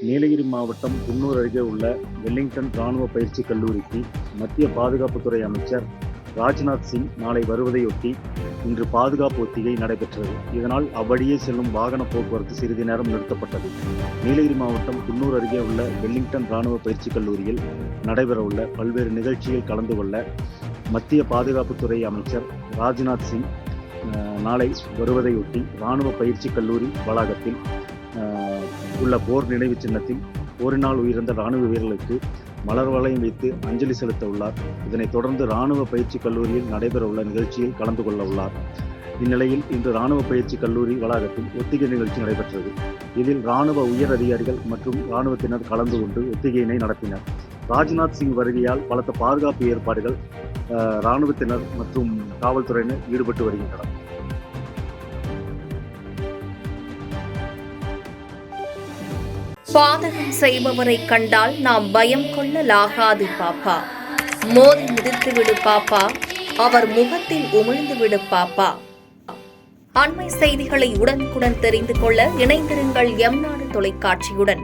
நீலகிரி மாவட்டம் குன்னூர் அருகே உள்ள வெலிங்டன் ராணுவ பயிற்சி கல்லூரிக்கு மத்திய பாதுகாப்புத்துறை அமைச்சர் ராஜ்நாத் சிங் நாளை வருவதையொட்டி இன்று பாதுகாப்பு ஒத்திகை நடைபெற்றது. இதனால் அவ்வழியே செல்லும் வாகன போக்குவரத்து சிறிது நேரம் நிறுத்தப்பட்டது. நீலகிரி மாவட்டம் குன்னூர் அருகே உள்ள வெலிங்டன் ராணுவ பயிற்சி கல்லூரியில் நடைபெறவுள்ள பல்வேறு நிகழ்ச்சியில் கலந்து கொள்ள மத்திய பாதுகாப்புத்துறை அமைச்சர் ராஜ்நாத் சிங் நாளை வருவதையொட்டி ராணுவ பயிற்சி கல்லூரி வளாகத்தில் உள்ள போர் நினைவு சின்னத்தில் போரினால் உயிரிழந்த ராணுவ வீரர்களுக்கு மலர் வளையம் வைத்து அஞ்சலி செலுத்த உள்ளார். இதனைத் தொடர்ந்து ராணுவ பயிற்சி கல்லூரியில் நடைபெறவுள்ள நிகழ்ச்சியில் கலந்து கொள்ள உள்ளார். இந்நிலையில் இன்று ராணுவ பயிற்சி கல்லூரி வளாகத்தில் ஒத்திகை நிகழ்ச்சி நடைபெற்றது. இதில் ராணுவ உயர் அதிகாரிகள் மற்றும் ராணுவத்தினர் கலந்து கொண்டு ஒத்திகையினை நடத்தினர். ராஜ்நாத் சிங் வருகையால் பலத்த பாதுகாப்பு ஏற்பாடுகள் ராணுவத்தினர் மற்றும் காவல்துறையினர் ஈடுபட்டு வருகின்றனர். பாதகம் செய்பவரை கண்டால் நாம் பயம் கொள்ளலாகாது பாப்பா. மோதி மிதித்து விடு பாப்பா, அவர் முகத்தில் உமிழ்ந்து விடு பாப்பா. அண்மை செய்திகளை உடனுக்குடன் தெரிந்து கொள்ள இணைந்திருங்கள் எம் நாடு தொலைக்காட்சியுடன்.